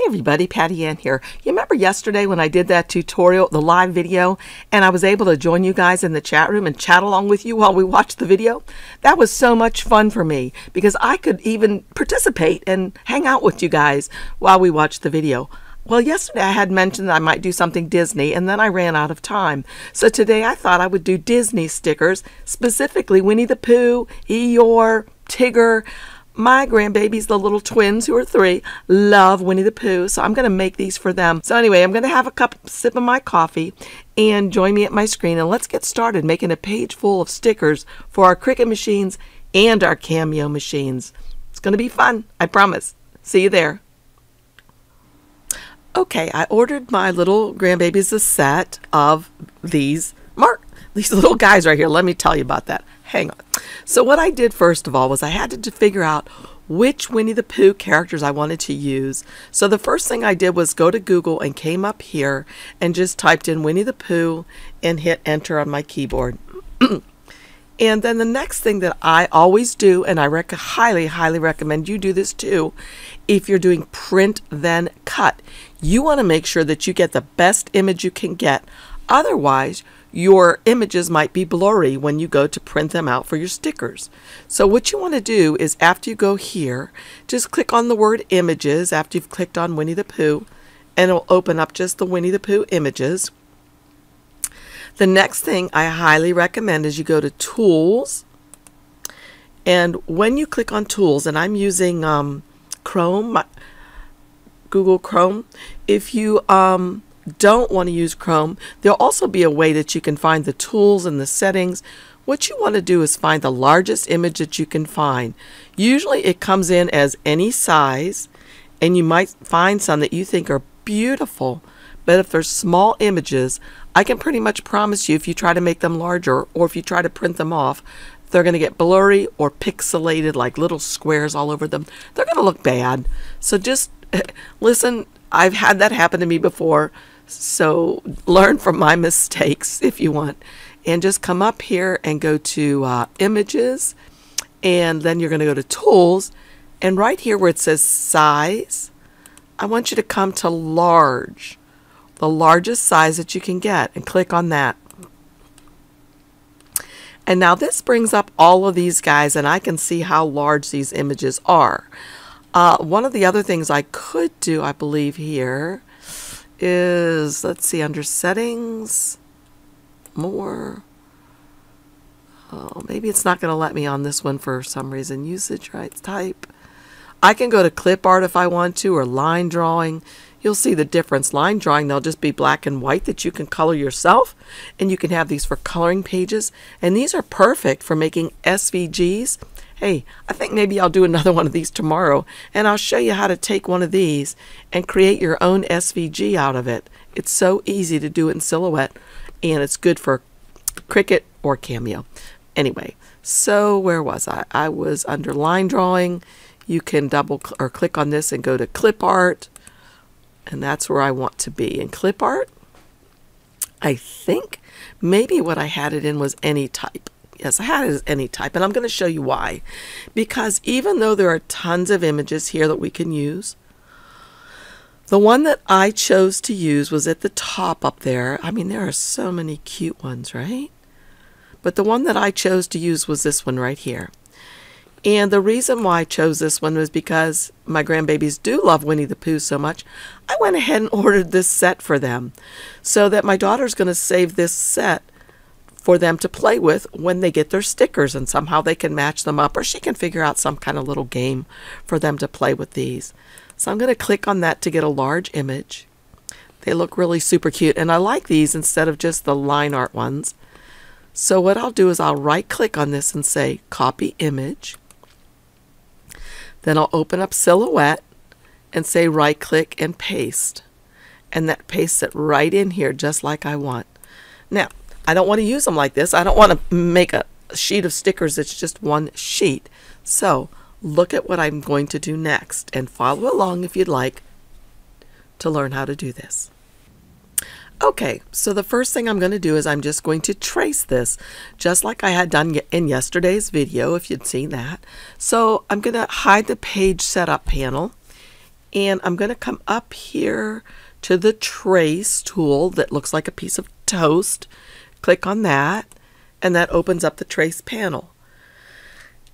everybody, Patty Ann here. You remember yesterday when I did that tutorial, the live video, and I was able to join you guys in the chat room and chat along with you while we watched the video? That was so much fun for me because I could even participate and hang out with you guys while we watched the video. Well, yesterday I had mentioned that I might do something Disney, and then I ran out of time. So today I thought I would do Disney stickers, specifically Winnie the Pooh, Eeyore, Tigger. My grandbabies, the little twins who are 3, love Winnie the Pooh, so I'm going to make these for them. So anyway, I'm going to have a sip of my coffee and join me at my screen, and let's get started making a page full of stickers for our Cricut machines and our Cameo machines. It's going to be fun, I promise. See you there. Okay, I ordered my little grandbabies a set of these little guys right here. Let me tell you about that. Hang on. So what I did first of all was I had to figure out which Winnie the Pooh characters I wanted to use. So the first thing I did was go to Google and came up here and just typed in Winnie the Pooh and hit enter on my keyboard. And then the next thing that I always do, and I highly recommend you do this too, if you're doing print then cut, you want to make sure that you get the best image you can get. Otherwise, your images might be blurry when you go to print them out for your stickers. So what you want to do is after you go here, just click on the word images after you've clicked on Winnie the Pooh, and it'll open up just the Winnie the Pooh images. The next thing I highly recommend is you go to Tools, and when you click on Tools, and I'm using Google Chrome, if you don't want to use Chrome, there'll also be a way that you can find the tools and the settings. What you want to do is find the largest image that you can find. Usually it comes in as any size, and you might find some that you think are beautiful, but if they're small images, I can pretty much promise you if you try to make them larger or if you try to print them off, they're going to get blurry or pixelated like little squares all over them. They're going to look bad. So just listen, I've had that happen to me before. So learn from my mistakes if you want, and just come up here and go to images, and then you're going to go to tools, and right here where it says size, I want you to come to large, the largest size that you can get, and click on that. And now this brings up all of these guys, and I can see how large these images are. One of the other things I could do, I believe here, is, let's see, under settings, more. Oh, maybe it's not going to let me on this one for some reason. Usage rights type. I can go to clip art if I want to, or line drawing. You'll see the difference. Line drawing, they'll just be black and white that you can color yourself, and you can have these for coloring pages, and these are perfect for making SVGs. Hey, I think maybe I'll do another one of these tomorrow, and I'll show you how to take one of these and create your own SVG out of it. It's so easy to do it in Silhouette, and it's good for Cricut or Cameo. Anyway, so where was I? I was under line drawing. You can double or click on this and go to clip art, and that's where I want to be. In clip art, I think maybe what I had it in was any type. Yes, I had it as any type, and I'm going to show you why. Because even though there are tons of images here that we can use, the one that I chose to use was at the top up there. I mean, there are so many cute ones, right? But the one that I chose to use was this one right here. And the reason why I chose this one was because my grandbabies do love Winnie the Pooh so much. I went ahead and ordered this set for them so that my daughter's going to save this set for them to play with when they get their stickers, and somehow they can match them up, or she can figure out some kind of little game for them to play with these. So I'm going to click on that to get a large image. They look really super cute, and I like these instead of just the line art ones. So what I'll do is I'll right click on this and say copy image. Then I'll open up Silhouette and say right click and paste, and that pastes it right in here just like I want. Now I don't want to use them like this. I don't want to make a sheet of stickers that's just one sheet. So look at what I'm going to do next and follow along if you'd like to learn how to do this. Okay, so the first thing I'm going to do is I'm just going to trace this, just like I had done in yesterday's video, if you'd seen that. So I'm going to hide the page setup panel, And I'm going to come up here to the trace tool that looks like a piece of toast. Click on that, and that opens up the trace panel.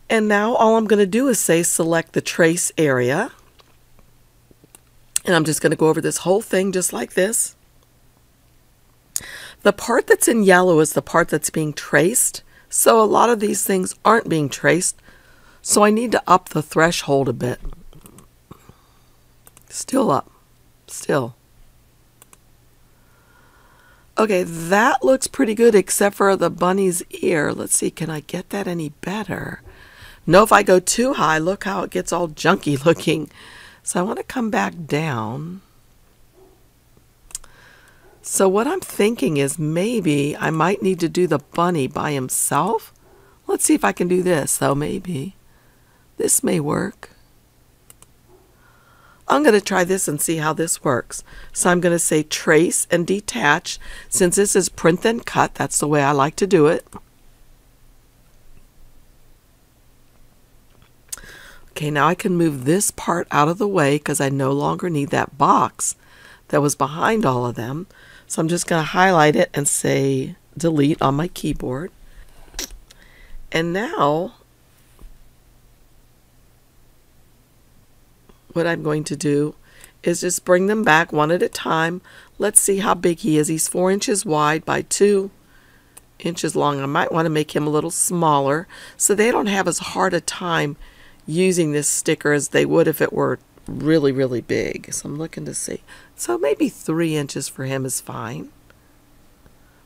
And now all I'm going to do is say select the trace area. And I'm just going to go over this whole thing just like this. The part that's in yellow is the part that's being traced. So a lot of these things aren't being traced. So I need to up the threshold a bit. Still up. Still. Okay, that looks pretty good except for the bunny's ear. Let's see, can I get that any better? No, if I go too high, look how it gets all junky looking. So I want to come back down. So what I'm thinking is maybe I might need to do the bunny by himself. Let's see if I can do this, though, maybe. This may work. I'm going to try this and see how this works. So I'm going to say trace and detach. Since this is print then cut, that's the way I like to do it. Okay, now I can move this part out of the way because I no longer need that box that was behind all of them. So I'm just going to highlight it and say delete on my keyboard. And now what I'm going to do is just bring them back one at a time. Let's see how big he is. He's 4 inches wide by 2 inches long. I might want to make him a little smaller so they don't have as hard a time using this sticker as they would if it were really, really big. So I'm looking to see. So maybe 3 inches for him is fine.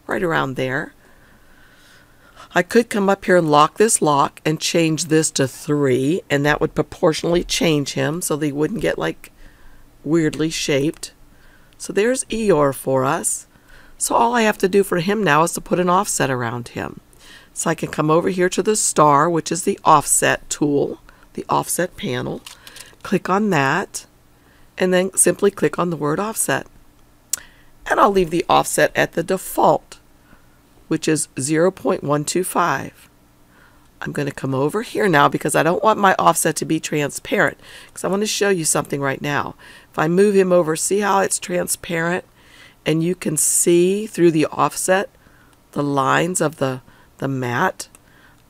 Right around there. I could come up here and lock this lock and change this to 3, and that would proportionally change him so they wouldn't get like weirdly shaped. So there's Eeyore for us. So all I have to do for him now is to put an offset around him. So I can come over here to the star, which is the offset tool, the offset panel. Click on that, and then simply click on the word offset. And I'll leave the offset at the default, which is 0.125. I'm going to come over here now because I don't want my offset to be transparent, because I want to show you something right now. If I move him over, see how it's transparent and you can see through the offset the lines of the mat.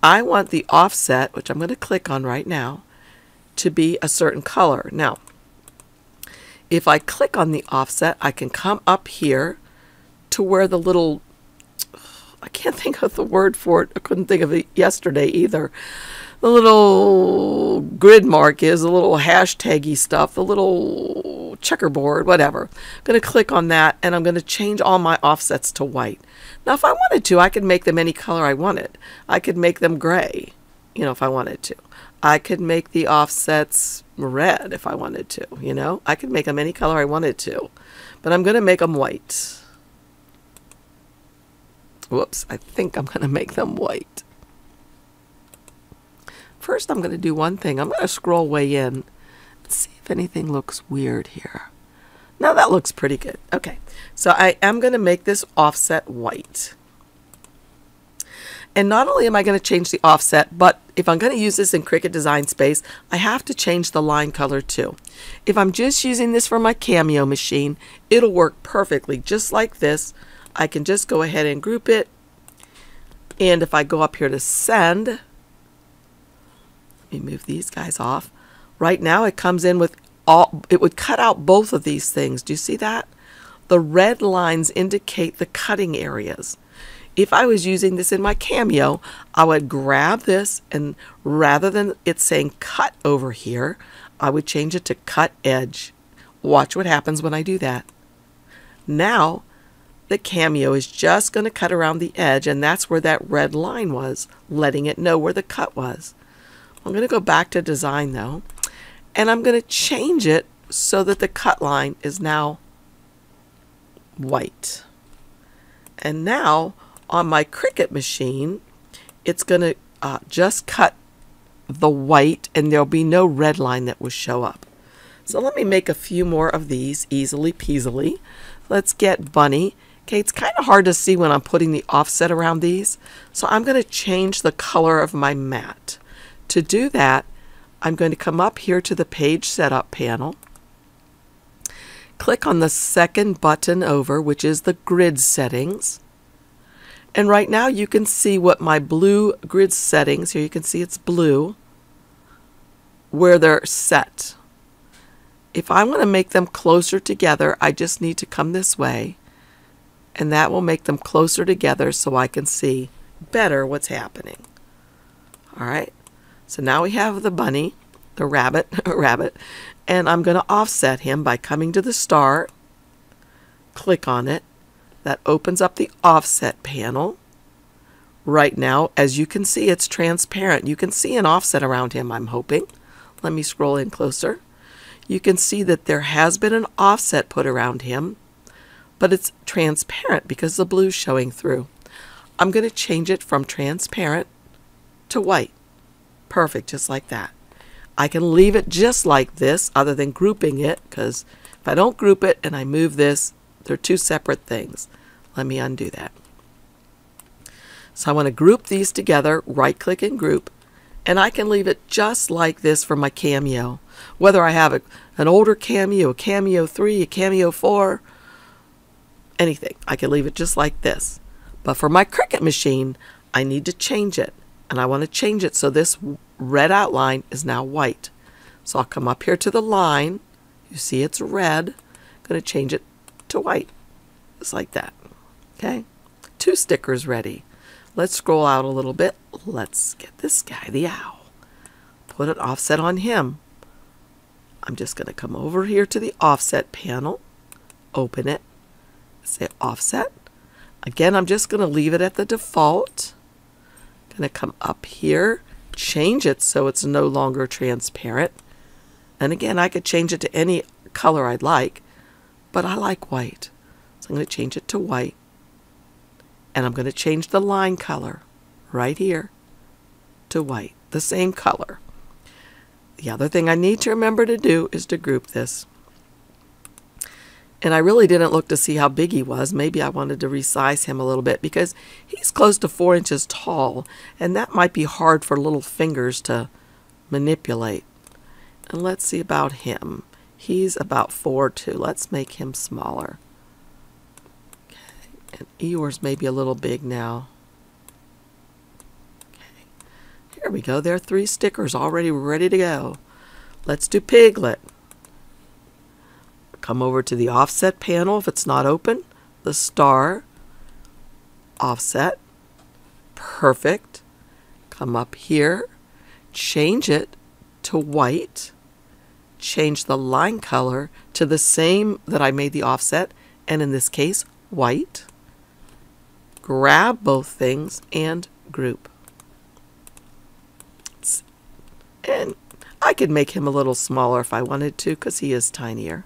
I want the offset, which I'm going to click on right now, to be a certain color. Now, if I click on the offset, I can come up here to where the little, I can't think of the word for it. I couldn't think of it yesterday either. The little grid mark is, the little hashtaggy stuff, the little checkerboard, whatever. I'm going to click on that, and I'm going to change all my offsets to white. Now, if I wanted to, I could make them any color I wanted. I could make them gray, you know, if I wanted to. I could make the offsets red if I wanted to, you know. I could make them any color I wanted to. But I'm going to make them white. Whoops, I think I'm going to make them white. First, I'm going to do one thing. I'm going to scroll way in and see if anything looks weird here. Now that looks pretty good. Okay, so I am going to make this offset white. And not only am I going to change the offset, but if I'm going to use this in Cricut Design Space, I have to change the line color too. If I'm just using this for my Cameo machine, it'll work perfectly just like this. I can just go ahead and group it. And if I go up here to send, let me move these guys off. Right now it comes in with all, it would cut out both of these things. Do you see that? The red lines indicate the cutting areas. If I was using this in my Cameo, I would grab this, and rather than it saying cut over here, I would change it to cut edge. Watch what happens when I do that. Now, the Cameo is just going to cut around the edge, and that's where that red line was, letting it know where the cut was. I'm going to go back to design though, and I'm going to change it so that the cut line is now white. And now on my Cricut machine, it's going to just cut the white, and there'll be no red line that will show up. So let me make a few more of these easily peasily. Let's get Bunny. Okay, it's kind of hard to see when I'm putting the offset around these, so I'm going to change the color of my mat. To do that, I'm going to come up here to the page setup panel, click on the second button over, which is the grid settings. And right now you can see what my blue grid settings, here you can see it's blue, where they're set. If I want to make them closer together, I just need to come this way, and that will make them closer together so I can see better what's happening. All right, so now we have the bunny, the rabbit, and I'm going to offset him by coming to the star, click on it. That opens up the offset panel. Right now, as you can see, it's transparent. You can see an offset around him, I'm hoping. Let me scroll in closer. You can see that there has been an offset put around him, but it's transparent because the blue's showing through. I'm going to change it from transparent to white. Perfect, just like that. I can leave it just like this other than grouping it, because if I don't group it and I move this, they're two separate things. Let me undo that. So I want to group these together, right click and group, and I can leave it just like this for my Cameo. Whether I have an older Cameo, a Cameo 3, a Cameo 4, anything. I can leave it just like this. But for my Cricut machine, I need to change it. And I want to change it so this red outline is now white. So I'll come up here to the line. You see it's red. I'm going to change it to white. Just like that. Okay? 2 stickers ready. Let's scroll out a little bit. Let's get this guy, the owl. Put an offset on him. I'm just going to come over here to the offset panel. Open it. Say offset. Again, I'm just going to leave it at the default. Going to come up here, change it so it's no longer transparent. And again, I could change it to any color I'd like, but I like white. So I'm going to change it to white. And I'm going to change the line color right here to white, the same color. The other thing I need to remember to do is to group this. And I really didn't look to see how big he was. Maybe I wanted to resize him a little bit because he's close to 4 inches tall, and that might be hard for little fingers to manipulate. And let's see about him. He's about 4'2". Let's make him smaller. Okay. And Eeyore's maybe a little big now. Okay. Here we go. There are 3 stickers already ready to go. Let's do Piglet. Come over to the offset panel if it's not open. The star. Offset. Perfect. Come up here. Change it to white. Change the line color to the same that I made the offset, and in this case, white. Grab both things and group. And I could make him a little smaller if I wanted to, because he is tinier.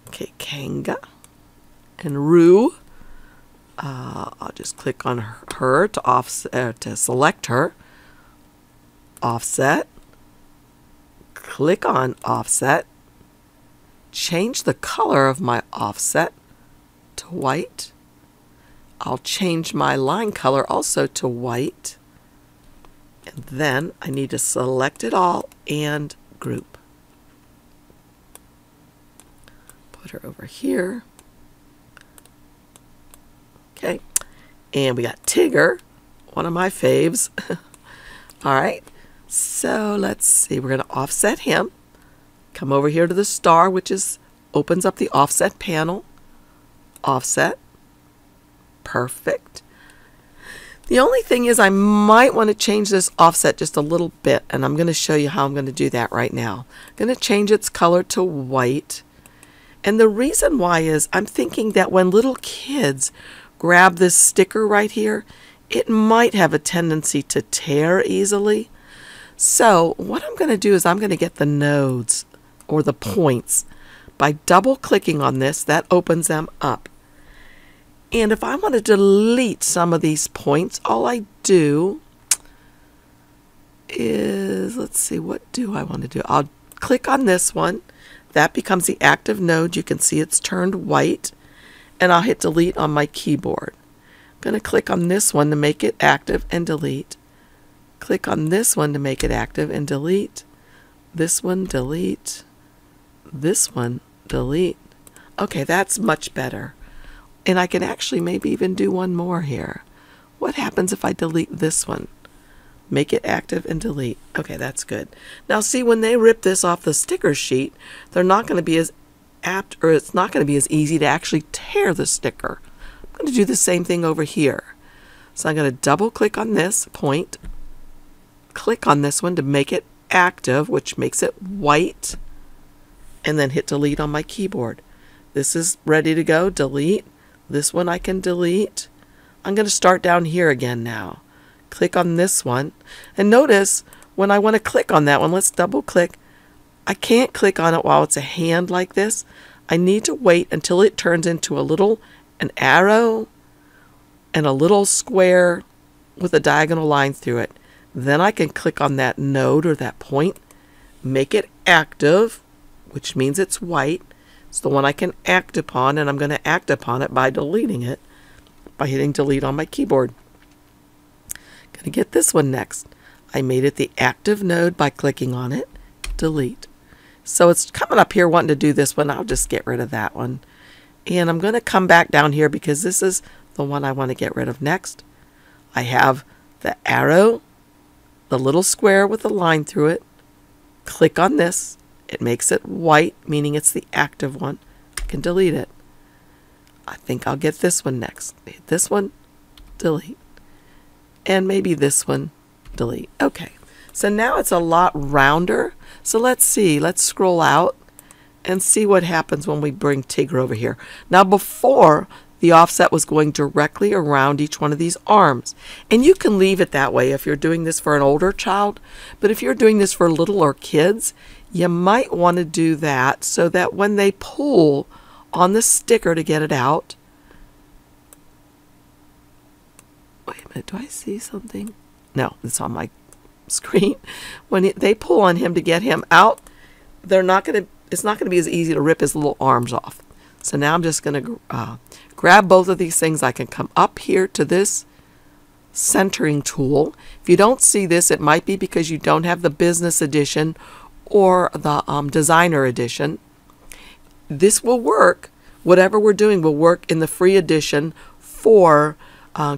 Okay, Kanga and Roo. I'll just click on her to select her. Offset. Click on offset. Change the color of my offset to white. I'll change my line color also to white. And then I need to select it all and group. Put her over here. Okay. And we got Tigger, one of my faves. All right. So let's see. We're going to offset him. Come over here to the star, which opens up the offset panel. Offset. Perfect. The only thing is I might want to change this offset just a little bit, and I'm going to show you how I'm going to do that right now. I'm going to change its color to white. And the reason why is I'm thinking that when little kids grab this sticker right here, it might have a tendency to tear easily. So what I'm going to do is I'm going to get the nodes or the points. By double clicking on this, that opens them up. And if I want to delete some of these points, all I do is, let's see, what do I want to do? I'll click on this one. That becomes the active node. You can see it's turned white. And I'll hit delete on my keyboard. I'm going to click on this one to make it active and delete. Click on this one to make it active and delete. This one, delete. This one, delete. Okay, that's much better. And I can actually maybe even do one more here. What happens if I delete this one? Make it active and delete. Okay, that's good. Now see, when they rip this off the sticker sheet, they're not going to be as apt, or it's not going to be as easy to actually tear the sticker. I'm going to do the same thing over here. So I'm going to double click on this point, click on this one to make it active, which makes it white, and then hit delete on my keyboard. This is ready to go. Delete. This one I can delete. I'm going to start down here again now. Click on this one. And notice when I want to click on that one, let's double click. I can't click on it while it's a hand like this. I need to wait until it turns into an arrow and a little square with a diagonal line through it. Then I can click on that node or that point, make it active, which means it's white. It's the one I can act upon, and I'm going to act upon it by deleting it, by hitting delete on my keyboard. Going to get this one next. I made it the active node by clicking on it, delete. So it's coming up here wanting to do this one. I'll just get rid of that one. And I'm going to come back down here because this is the one I want to get rid of next. I have the arrow, the little square with a line through it. Click on this. It makes it white, meaning it's the active one. I can delete it. I think I'll get this one next. Hit this one, delete. And maybe this one, delete. Okay, so now it's a lot rounder. So let's see, let's scroll out and see what happens when we bring Tigger over here. Now before, the offset was going directly around each one of these arms. And you can leave it that way if you're doing this for an older child. But if you're doing this for littler kids, you might want to do that so that when they pull on the sticker to get it out. Wait a minute, do I see something? No, it's on my screen. When they pull on him to get him out, it's not going to be as easy to rip his little arms off. So now I'm just going to grab both of these things. I can come up here to this centering tool. If you don't see this, it might be because you don't have the business edition or the designer edition. This will work. Whatever we're doing will work in the free edition for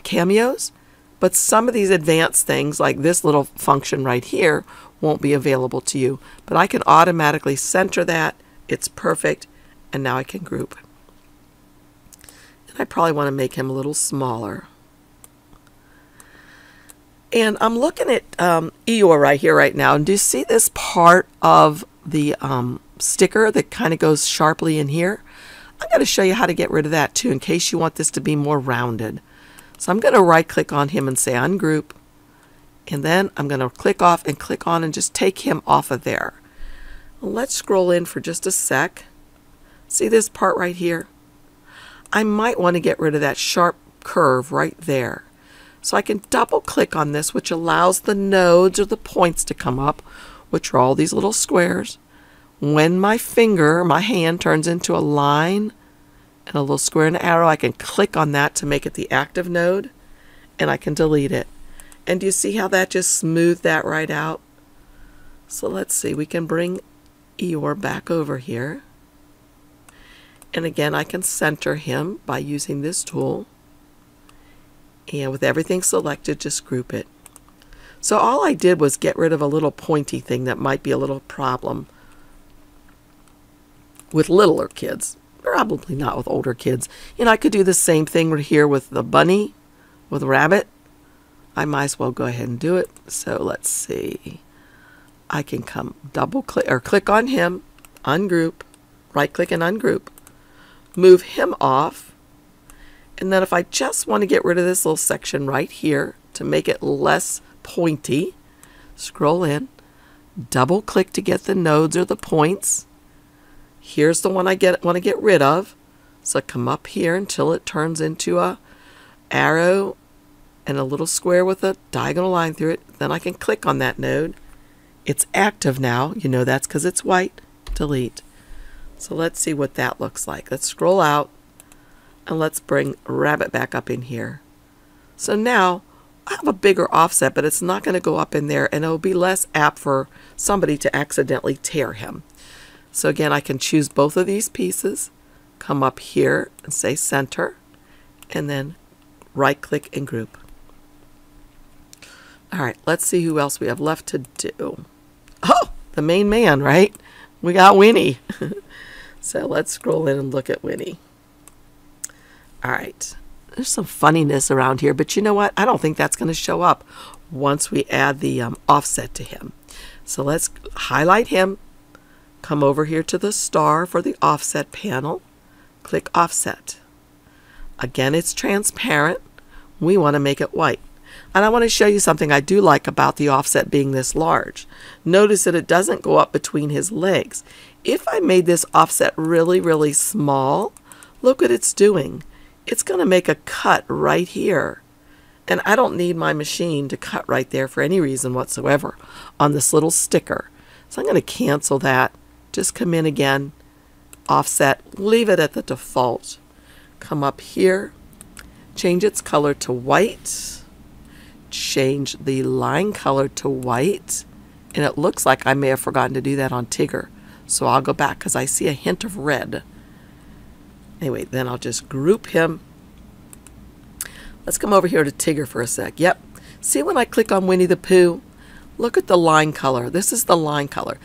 Cameos, but some of these advanced things like this little function right here won't be available to you. But I can automatically center that. It's perfect. And now I can group. And I probably want to make him a little smaller. And I'm looking at Eeyore right here right now. And do you see this part of the sticker that kind of goes sharply in here? I'm going to show you how to get rid of that too in case you want this to be more rounded. So I'm going to right click on him and say ungroup. And then I'm going to click off and click on and just take him off of there. Let's scroll in for just a sec. See this part right here? I might want to get rid of that sharp curve right there. So I can double click on this, which allows the nodes or the points to come up, which are all these little squares. When my hand turns into a line and a little square and arrow, I can click on that to make it the active node, and I can delete it. And do you see how that just smoothed that right out? So let's see, we can bring Eeyore back over here. And again, I can center him by using this tool. And with everything selected, just group it. So all I did was get rid of a little pointy thing that might be a little problem with littler kids. Probably not with older kids. You know, I could do the same thing right here with the bunny, with rabbit. I might as well go ahead and do it. So let's see. I can come double click or click on him, ungroup, right click and ungroup, move him off. And then if I just want to get rid of this little section right here to make it less pointy, scroll in, double click to get the nodes or the points. Here's the one I want to get rid of. So come up here until it turns into a arrow and a little square with a diagonal line through it. Then I can click on that node. It's active now. You know that's because it's white. Delete. So let's see what that looks like. Let's scroll out and let's bring Rabbit back up in here. So now I have a bigger offset, but it's not going to go up in there, and it'll be less apt for somebody to accidentally tear him. So again, I can choose both of these pieces, come up here and say center, and then right click and group. All right, let's see who else we have left to do. Oh, the main man, right? We got Winnie. So let's scroll in and look at Winnie. All right, there's some funniness around here, but you know what? I don't think that's going to show up once we add the offset to him. So let's highlight him, come over here to the star for the offset panel, click offset. Again, it's transparent. We want to make it white. And I want to show you something I do like about the offset being this large. Notice that it doesn't go up between his legs. If I made this offset really, really small, look what it's doing. It's going to make a cut right here. And I don't need my machine to cut right there for any reason whatsoever on this little sticker. So I'm going to cancel that. Just come in again, offset, leave it at the default. Come up here, change its color to white, change the line color to white, and it looks like I may have forgotten to do that on Tigger. So I'll go back because I see a hint of red. Anyway, then I'll just group him. Let's come over here to Tigger for a sec. Yep. See when I click on Winnie the Pooh? Look at the line color. This is the line color.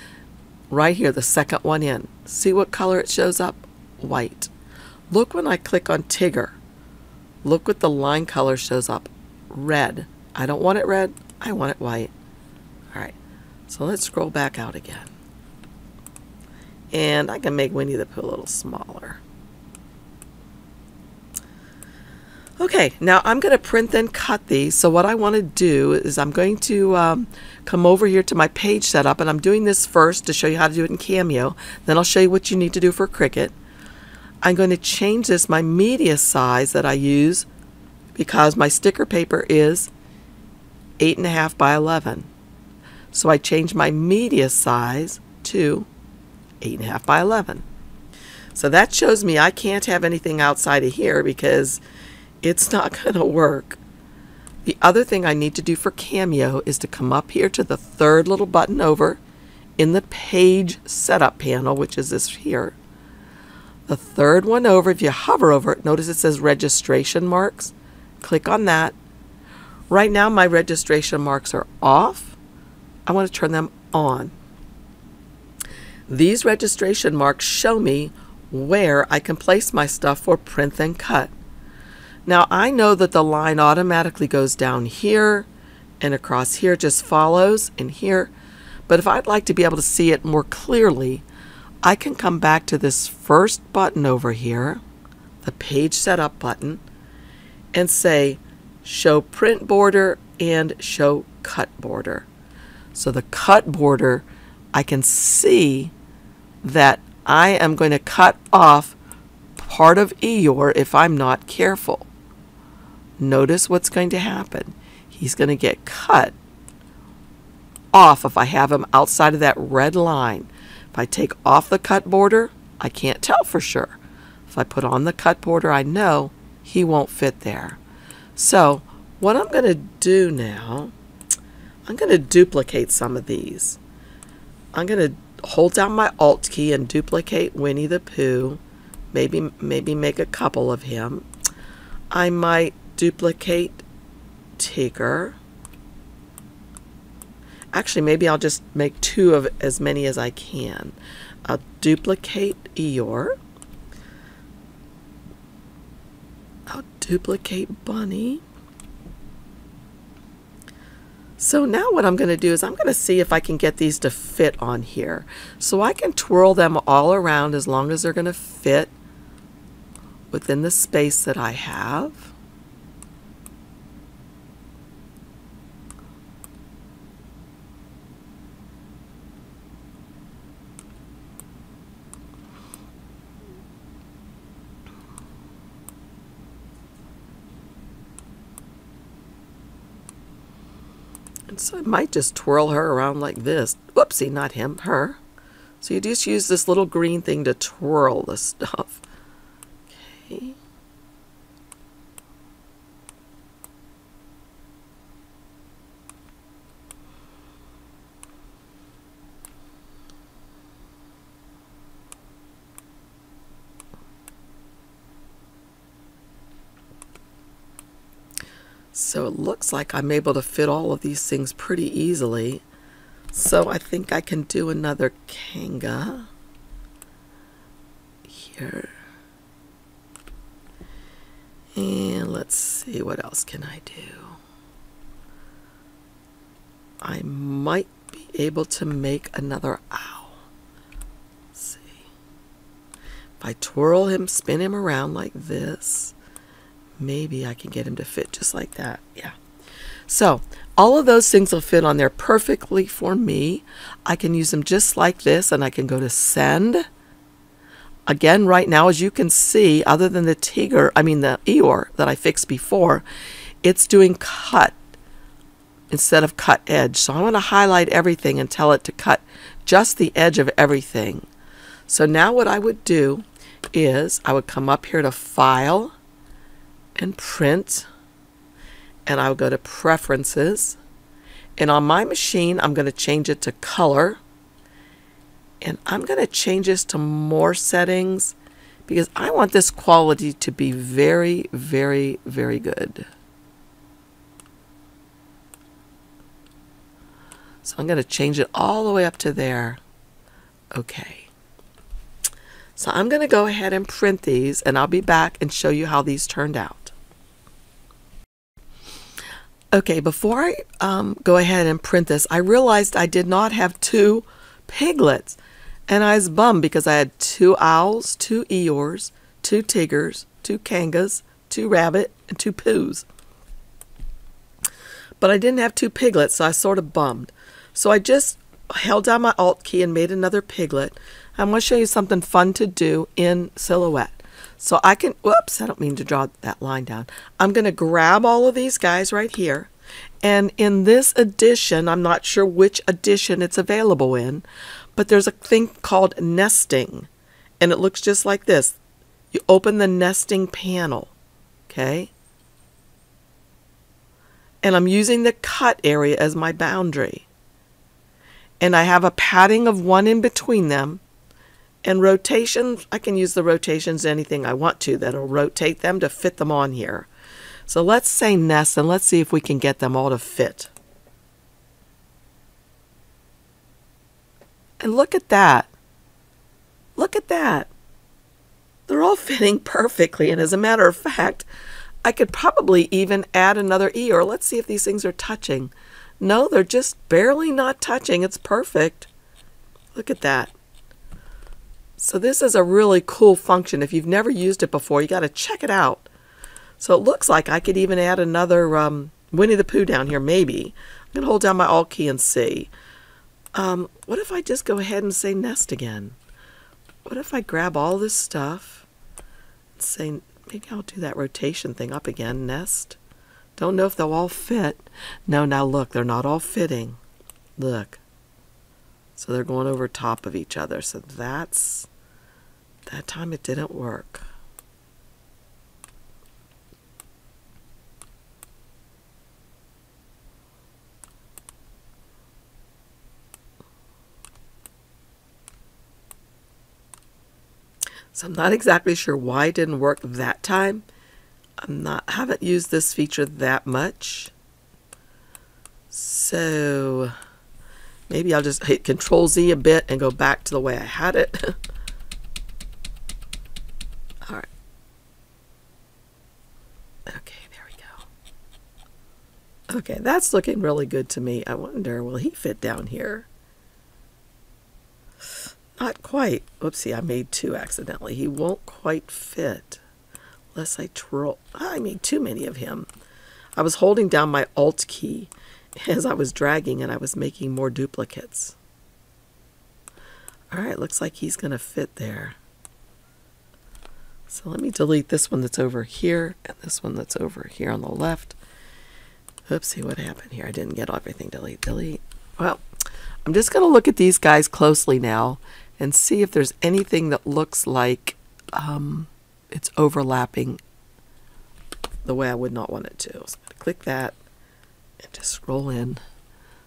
Right here, the second one in. See what color it shows up? White. Look when I click on Tigger. Look what the line color shows up. Red. I don't want it red. I want it white. All right. So let's scroll back out again. And I can make Winnie the Pooh a little smaller. Okay, now I'm going to print and cut these. So what I want to do is I'm going to come over here to my page setup, and I'm doing this first to show you how to do it in Cameo. Then I'll show you what you need to do for Cricut. I'm going to change this, my media size that I use, because my sticker paper is 8.5 by 11. So I change my media size to 8.5 by 11. So that shows me I can't have anything outside of here because it's not going to work. The other thing I need to do for Cameo is to come up here to the third little button over in the page setup panel, which is this here. The third one over, if you hover over it, notice it says registration marks. Click on that. Right now my registration marks are off. I want to turn them on. These registration marks show me where I can place my stuff for print and cut. Now I know that the line automatically goes down here and across here, just follows in here. But if I'd like to be able to see it more clearly, I can come back to this first button over here, the page setup button, and say show print border and show cut border. So the cut border, I can see that I am going to cut off part of Eeyore if I'm not careful. Notice what's going to happen. He's going to get cut off if I have him outside of that red line. If I take off the cut border, I can't tell for sure. If I put on the cut border, I know he won't fit there. So what I'm going to do now, I'm going to duplicate some of these. I'm going to hold down my Alt key and duplicate Winnie the Pooh. Maybe make a couple of him. I might duplicate Tigger. Actually, maybe I'll just make two of as many as I can. I'll duplicate Eeyore. I'll duplicate Bunny. So now what I'm going to do is I'm going to see if I can get these to fit on here. So I can twirl them all around as long as they're going to fit within the space that I have. And so I might just twirl her around like this. Whoopsie, not him, her. So you just use this little green thing to twirl the stuff. Okay. So it looks like I'm able to fit all of these things pretty easily. So I think I can do another Kanga here. And let's see, what else can I do? I might be able to make another owl. Let's see. If I twirl him, spin him around like this, maybe I can get him to fit just like that. Yeah. So all of those things will fit on there perfectly for me. I can use them just like this, and I can go to send. Again, right now, as you can see, other than the the Eeyore that I fixed before, it's doing cut instead of cut edge. So I want to highlight everything and tell it to cut just the edge of everything. So now what I would do is I would come up here to File and Print, and I would go to Preferences, and on my machine I'm going to change it to Color, and I'm going to change this to More Settings because I want this quality to be very, very, very good. So I'm going to change it all the way up to there. Okay. So I'm going to go ahead and print these, and I'll be back and show you how these turned out. Okay, before I go ahead and print this, I realized I did not have 2 piglets. And I was bummed because I had 2 owls, 2 Eeyores, 2 Tigers, 2 Kangas, 2 rabbit, and 2 Poohs. But I didn't have 2 piglets, so I was sort of bummed. So I just held down my Alt key and made another piglet. I'm going to show you something fun to do in Silhouette. So I can, whoops, I don't mean to draw that line down. I'm going to grab all of these guys right here. And in this edition, I'm not sure which edition it's available in, but there's a thing called nesting, and it looks just like this. You open the nesting panel, okay? And I'm using the cut area as my boundary. And I have a padding of 1 in between them. And rotations, I can use the rotations anything I want to that'll rotate them to fit them on here. So let's say nest, and let's see if we can get them all to fit. And look at that. Look at that. They're all fitting perfectly. And as a matter of fact, I could probably even add another Eeyore. Let's see if these things are touching. No, they're just barely not touching. It's perfect. Look at that. So this is a really cool function. If you've never used it before, you got to check it out. So it looks like I could even add another Winnie the Pooh down here, maybe. I'm going to hold down my Alt key and see. What if I just go ahead and say nest again? What if I grab all this stuff and say, maybe I'll do that rotation thing up again, nest. Don't know if they'll all fit. No, now look, they're not all fitting. Look. So they're going over top of each other. So that time it didn't work. So I'm not exactly sure why it didn't work that time. Haven't used this feature that much. So maybe I'll just hit Control Z a bit and go back to the way I had it. All right. Okay, there we go. Okay, that's looking really good to me. I wonder, will he fit down here? Not quite. Oopsie, I made 2 accidentally. He won't quite fit unless I twirl. I made too many of him. I was holding down my Alt key as I was dragging, and I was making more duplicates. All right, looks like he's going to fit there. So let me delete this one that's over here and this one that's over here on the left. Oopsie, what happened here? I didn't get everything. Delete. Well, I'm just going to look at these guys closely now and see if there's anything that looks like it's overlapping the way I would not want it to. So I'm going to click that and just scroll in.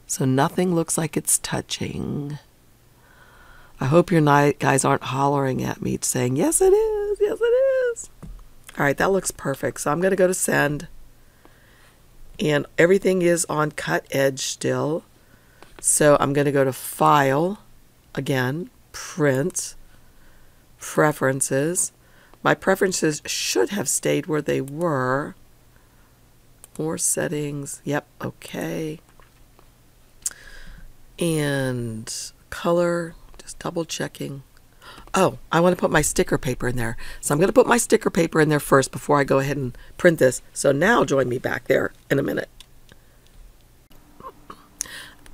So nothing looks like it's touching. I hope your guys aren't hollering at me saying, yes it is, yes it is. All right, that looks perfect. So I'm going to go to send. and everything is on cut edge still. So I'm going to go to File, again, Print, Preferences. My preferences should have stayed where they were. More settings, yep, okay. And color, just double checking. Oh, I want to put my sticker paper in there. So I'm going to put my sticker paper in there first before I go ahead and print this. So now join me back there in a minute.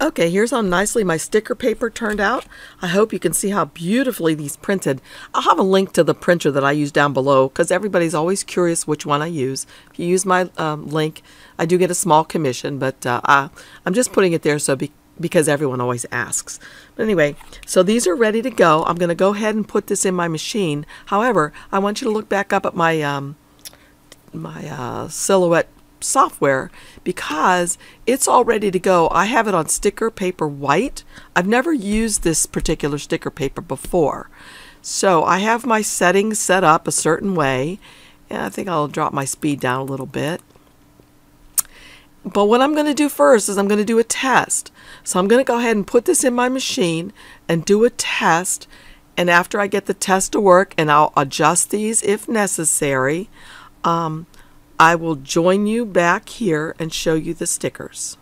Okay, here's how nicely my sticker paper turned out. I hope you can see how beautifully these printed. I'll have a link to the printer that I use down below because everybody's always curious which one I use. If you use my link, I do get a small commission, but I'm just putting it there because everyone always asks. But anyway, so these are ready to go. I'm going to go ahead and put this in my machine. However, I want you to look back up at my Silhouette software because it's all ready to go. I have it on sticker paper white. I've never used this particular sticker paper before. So I have my settings set up a certain way, and I think I'll drop my speed down a little bit. But what I'm going to do first is I'm going to do a test. So I'm going to go ahead and put this in my machine and do a test, and after I get the test to work, and I'll adjust these if necessary, I will join you back here and show you the stickers.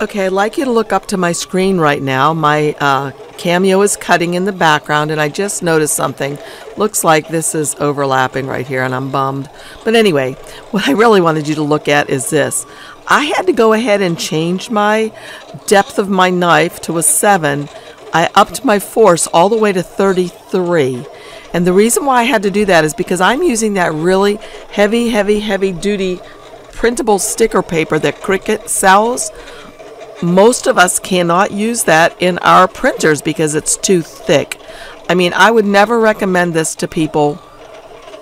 Okay, I'd like you to look up to my screen right now. My Cameo is cutting in the background, and I just noticed something. Looks like this is overlapping right here, and I'm bummed. But anyway, what I really wanted you to look at is this. I had to go ahead and change my depth of my knife to a 7. I upped my force all the way to 33. And the reason why I had to do that is because I'm using that really heavy duty printable sticker paper that Cricut sells. Most of us cannot use that in our printers because it's too thick. I mean, I would never recommend this to people,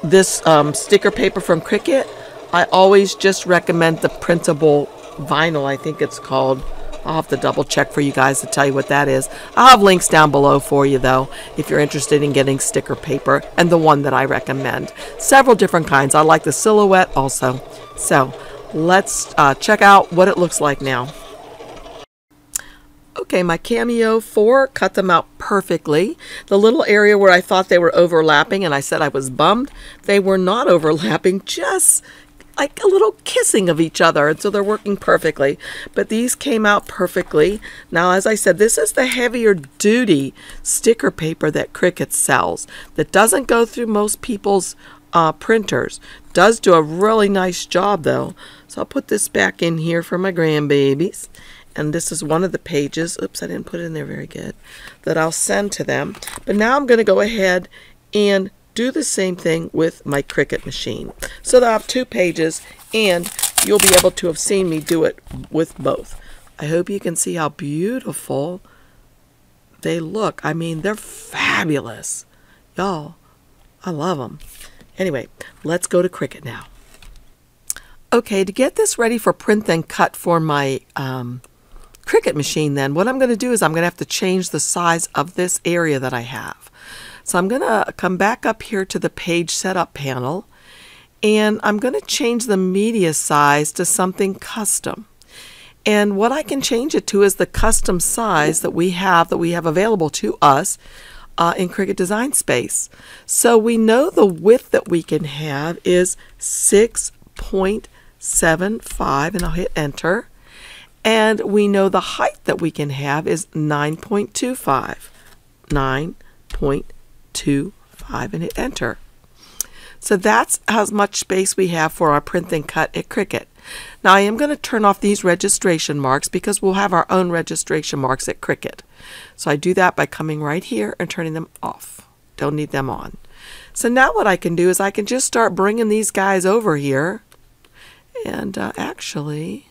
this sticker paper from Cricut. I always just recommend the printable vinyl, I think it's called. I'll have to double check for you guys to tell you what that is. I'll have links down below for you though if you're interested in getting sticker paper, and the one that I recommend. Several different kinds. I like the Silhouette also. So let's check out what it looks like now. Okay, my Cameo 4 cut them out perfectly. The little area where I thought they were overlapping and I said I was bummed, they were not overlapping, just like a little kissing of each other, and so they're working perfectly. But these came out perfectly. Now, as I said, this is the heavier duty sticker paper that Cricut sells that doesn't go through most people's printers. Does do a really nice job though. So I'll put this back in here for my grandbabies. And this is one of the pages, oops, I didn't put it in there very good, that I'll send to them. But now I'm going to go ahead and do the same thing with my Cricut machine. So that I have 2 pages, and you'll be able to have seen me do it with both. I hope you can see how beautiful they look. I mean, they're fabulous. Y'all, I love them. Anyway, let's go to Cricut now. Okay, to get this ready for print and cut for my Cricut machine, then what I'm going to do is I'm going to have to change the size of this area that I have. So I'm going to come back up here to the page setup panel, and I'm going to change the media size to something custom. And what I can change it to is the custom size that we have available to us in Cricut Design Space. So we know the width that we can have is 6.75, and I'll hit enter. And we know the height that we can have is 9.25. 9.25, and hit enter. So that's how much space we have for our print and cut at Cricut. Now I am going to turn off these registration marks because we'll have our own registration marks at Cricut. So I do that by coming right here and turning them off. Don't need them on. So now what I can do is I can just start bringing these guys over here. And actually,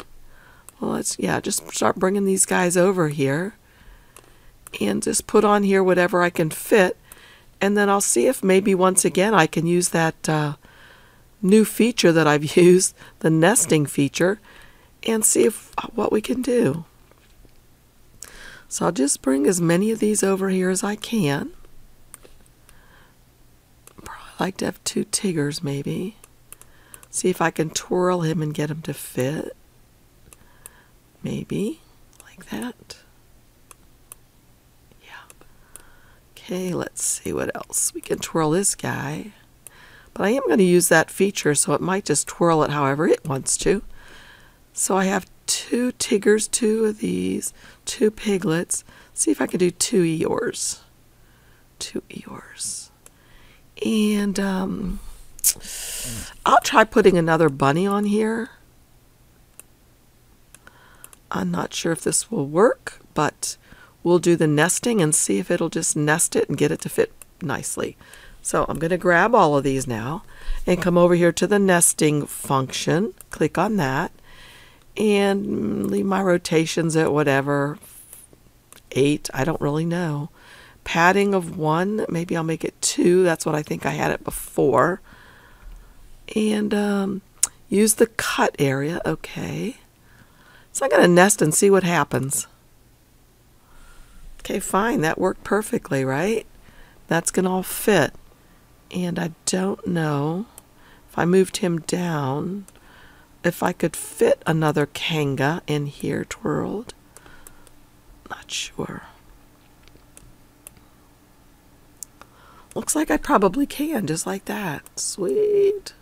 well, just start bringing these guys over here and just put on here whatever I can fit. And then I'll see if maybe once again I can use that new feature that I've used, the nesting feature, and see if what we can do. So I'll just bring as many of these over here as I can. Probably like to have 2 Tiggers maybe. See if I can twirl him and get him to fit. Maybe like that. Yeah. Okay, let's see what else. We can twirl this guy. But I am going to use that feature, so it might just twirl it however it wants to. So I have 2 Tiggers, 2 of these, 2 Piglets. See if I can do 2 Eeyores. 2 Eeyores. And I'll try putting another bunny on here. I'm not sure if this will work, but we'll do the nesting and see if it'll just nest it and get it to fit nicely. So I'm going to grab all of these now and come over here to the nesting function. Click on that and leave my rotations at whatever, 8, I don't really know. Padding of 1, maybe I'll make it 2. That's what I think I had it before. And use the cut area. Okay. So I'm going to nest and see what happens. Okay, fine. That worked perfectly, right? That's going to all fit. And I don't know if I moved him down, if I could fit another Kanga in here twirled. Not sure. Looks like I probably can, just like that. Sweet.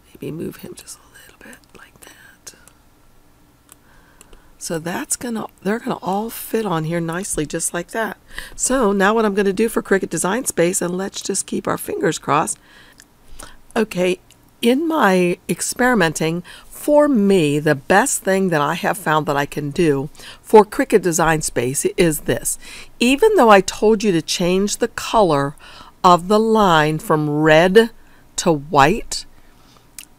Maybe move him just a little bit like that. So that's they're gonna all fit on here nicely, just like that. So now what I'm gonna do for Cricut Design Space, and let's just keep our fingers crossed. Okay, in my experimenting, for me, the best thing that I have found that I can do for Cricut Design Space is this. Even though I told you to change the color of the line from red to white,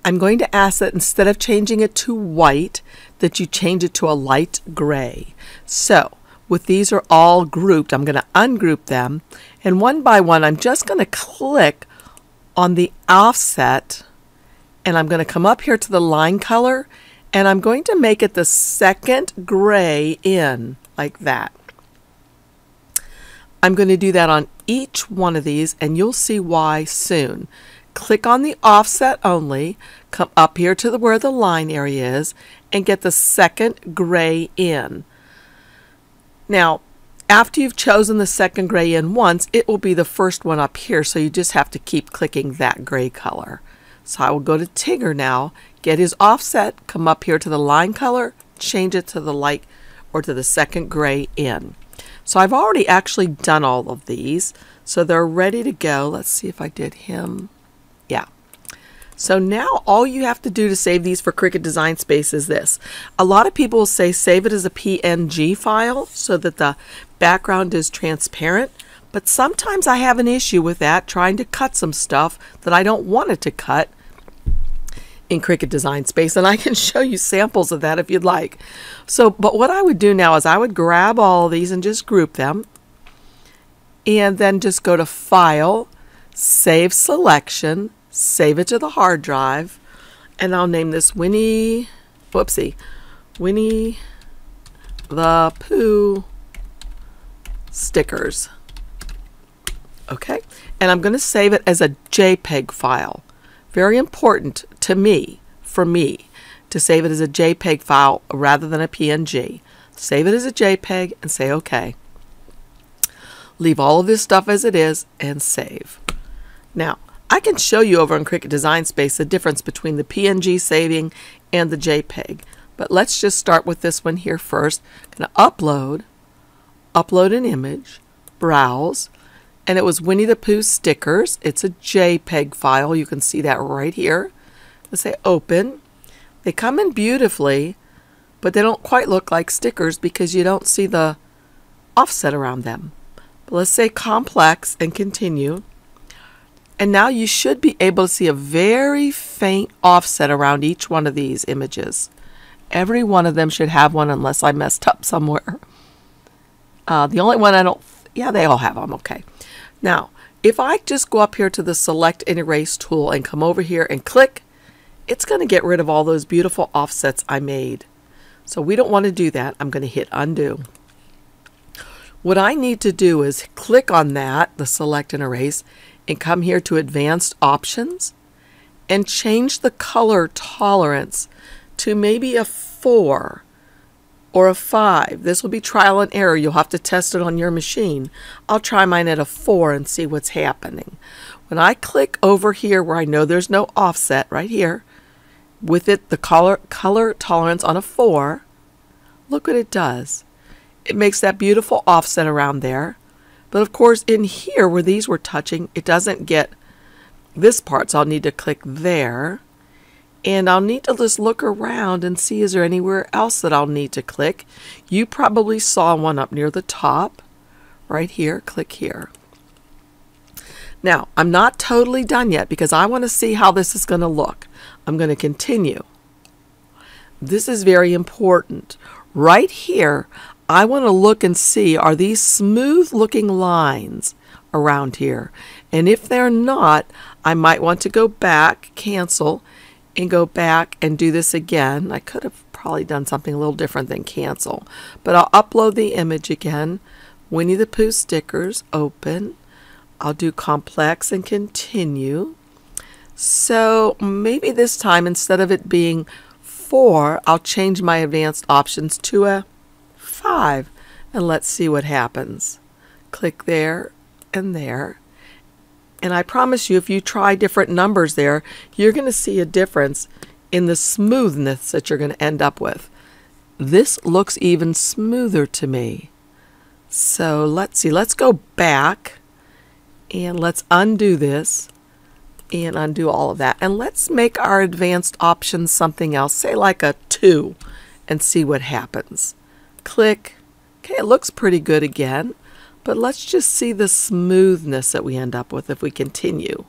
I'm going to ask that instead of changing it to white, that you change it to a light gray. So, with these are all grouped, I'm going to ungroup them, and one by one, I'm just going to click on the offset, and I'm going to come up here to the line color, and I'm going to make it the second gray in, like that. I'm going to do that on each one of these, and you'll see why soon. Click on the offset only, come up here to where the line area is, and get the second gray in. Now, after you've chosen the second gray in once, it will be the first one up here, so you just have to keep clicking that gray color. So I will go to Tigger now, get his offset, come up here to the line color, change it to the light or to the second gray in. So I've already actually done all of these, so they're ready to go. Let's see if I did him. Yeah. So now all you have to do to save these for Cricut Design Space is this. A lot of people will say save it as a PNG file so that the background is transparent. But sometimes I have an issue with that, trying to cut some stuff that I don't want it to cut in Cricut Design Space, and I can show you samples of that if you'd like. So, but what I would do now is I would grab all of these and just group them, and then just go to File, Save Selection, save it to the hard drive, and I'll name this Winnie the Pooh stickers. Okay, and I'm going to save it as a JPEG file. Very important to me, for me, to save it as a JPEG file rather than a PNG. Save it as a JPEG and say OK. Leave all of this stuff as it is and save. Now, I can show you over in Cricut Design Space the difference between the PNG saving and the JPEG. But let's just start with this one here first. I'm going to upload an image, browse, and it was Winnie the Pooh stickers. It's a JPEG file. You can see that right here. Let's say open. They come in beautifully, but they don't quite look like stickers because you don't see the offset around them. But let's say complex and continue. And now you should be able to see a very faint offset around each one of these images. Every one of them should have one unless I messed up somewhere. The only one I don't, yeah, they all have them, okay. Now, if I just go up here to the Select and Erase tool and come over here and click, it's going to get rid of all those beautiful offsets I made. So we don't want to do that. I'm going to hit Undo. What I need to do is click on that, the Select and Erase, and come here to Advanced Options and change the color tolerance to maybe a 4 or a 5. This will be trial and error. You'll have to test it on your machine. I'll try mine at a 4 and see what's happening. When I click over here where I know there's no offset, right here, with it the color tolerance on a 4, look what it does. It makes that beautiful offset around there. But of course in here where these were touching, it doesn't get this part, so I'll need to click there. And I'll need to just look around and see is there anywhere else that I'll need to click. You probably saw one up near the top. Right here, click here. Now, I'm not totally done yet because I want to see how this is going to look. I'm going to continue. This is very important. Right here, I want to look and see, are these smooth looking lines around here? And if they're not, I might want to go back, cancel, and go back and do this again. I could have probably done something a little different than cancel, but I'll upload the image again. Winnie the Pooh stickers, open. I'll do complex and continue. So maybe this time instead of it being 4, I'll change my advanced options to a 5 and let's see what happens. Click there and there. And I promise you, if you try different numbers there, you're going to see a difference in the smoothness that you're going to end up with. This looks even smoother to me. So let's see, let's go back and let's undo this and undo all of that. And let's make our advanced options something else, say like a 2, and see what happens. Click. Okay, it looks pretty good again. But let's just see the smoothness that we end up with if we continue.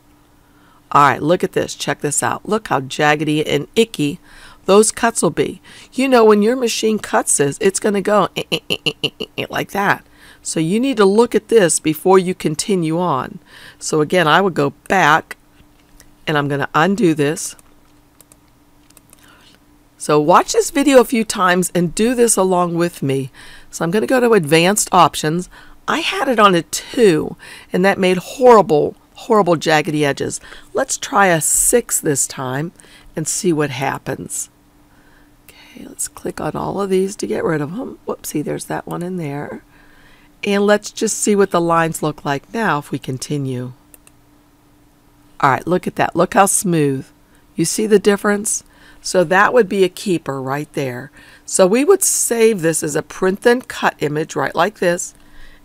All right, look at this. Check this out. Look how jaggedy and icky those cuts will be. You know, when your machine cuts this, it's going to go like that. So you need to look at this before you continue on. So again, I would go back and I'm going to undo this. So watch this video a few times and do this along with me. So I'm going to go to Advanced Options. I had it on a 2 and that made horrible jaggedy edges. Let's try a 6 this time and see what happens. Okay, let's click on all of these to get rid of them. Whoopsie, there's that one in there. And let's just see what the lines look like now if we continue. All right, look at that. Look how smooth. You see the difference? So that would be a keeper right there. So we would save this as a print then cut image right like this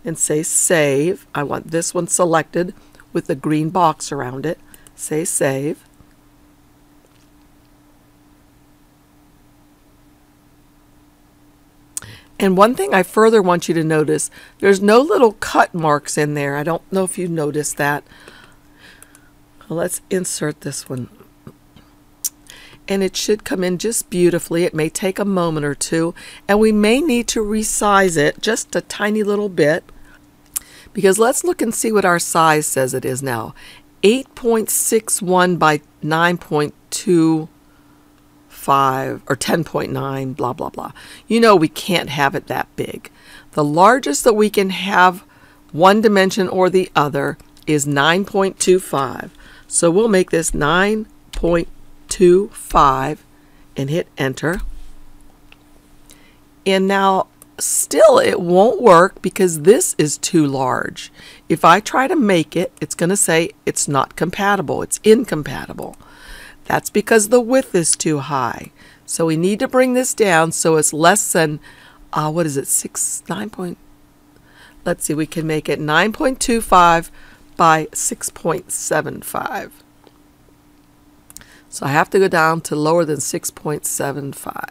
and say save. I want this one selected with the green box around it. Say save. And one thing I further want you to notice, there's no little cut marks in there. I don't know if you noticed that. Well, let's insert this one. And it should come in just beautifully. It may take a moment or two, and we may need to resize it just a tiny little bit, because let's look and see what our size says it is now. 8.61 by 9.25 or 10.9, blah, blah, blah. You know we can't have it that big. The largest that we can have one dimension or the other is 9.25. So we'll make this 9.25 and hit enter. And now still it won't work because this is too large. If I try to make it, it's going to say it's not compatible. It's incompatible. That's because the width is too high. So we need to bring this down so it's less than, what is it, 9. Let's see, we can make it 9.25 by 6.75. So I have to go down to lower than 6.75.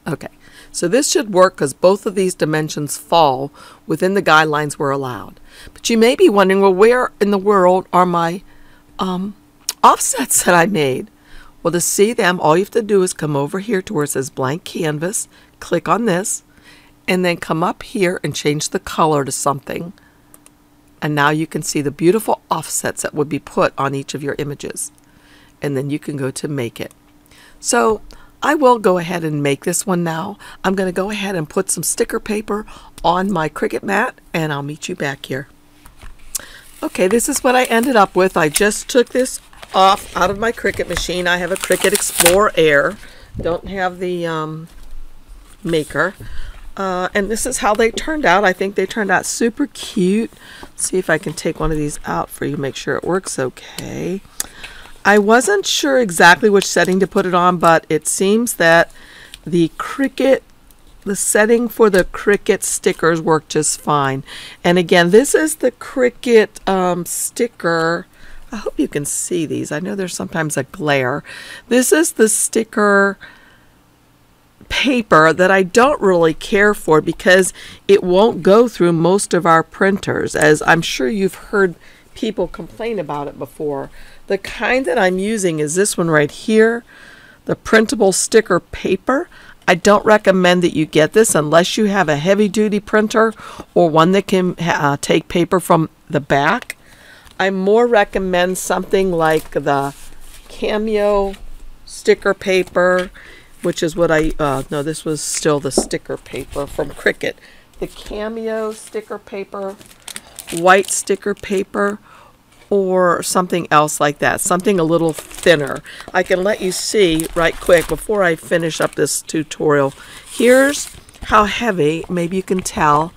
Okay, so this should work because both of these dimensions fall within the guidelines we're allowed. But you may be wondering, well, where in the world are my offsets that I made? Well, to see them, all you have to do is come over here to where it says blank canvas, click on this, and then come up here and change the color to something. And now you can see the beautiful offsets that would be put on each of your images. And then you can go to make it. So I will go ahead and make this one now. I'm going to go ahead and put some sticker paper on my Cricut mat, and I'll meet you back here. Okay, this is what I ended up with. I just took this off out of my Cricut machine. I have a Cricut Explorer Air. Don't have the maker. And this is how they turned out. I think they turned out super cute. Let's see if I can take one of these out for you, make sure it works okay. I wasn't sure exactly which setting to put it on, but it seems that the setting for the Cricut stickers work just fine. And again, this is the Cricut sticker. I hope you can see these. I know there's sometimes a glare. This is the sticker paper that I don't really care for because it won't go through most of our printers, as I'm sure you've heard people complain about it before. The kind that I'm using is this one right here, the printable sticker paper. I don't recommend that you get this unless you have a heavy-duty printer or one that can take paper from the back. I more recommend something like the Cameo sticker paper, which is what no, this was still the sticker paper from Cricut. The Cameo sticker paper, white sticker paper, or something else like that, something a little thinner. I can let you see right quick before I finish up this tutorial. Here's how heavy, maybe you can tell,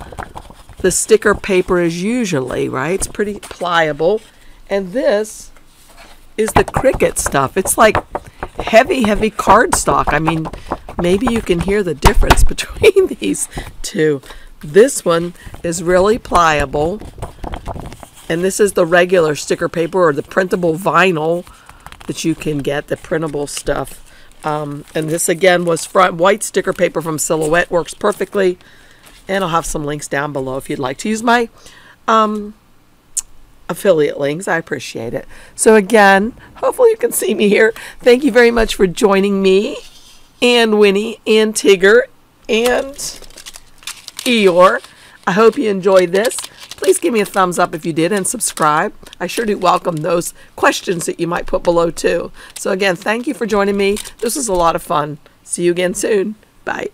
the sticker paper is usually, right? It's pretty pliable. And this is the Cricut stuff. It's like heavy cardstock. I mean, maybe you can hear the difference between these two. This one is really pliable. And this is the regular sticker paper or the printable vinyl that you can get, the printable stuff. And this again was white sticker paper from Silhouette, works perfectly. And I'll have some links down below if you'd like to use my affiliate links. I appreciate it. So again, hopefully you can see me here. Thank you very much for joining me and Winnie and Tigger and Eeyore. I hope you enjoyed this. Please give me a thumbs up if you did and subscribe. I sure do welcome those questions that you might put below too. So again, thank you for joining me. This was a lot of fun. See you again soon. Bye.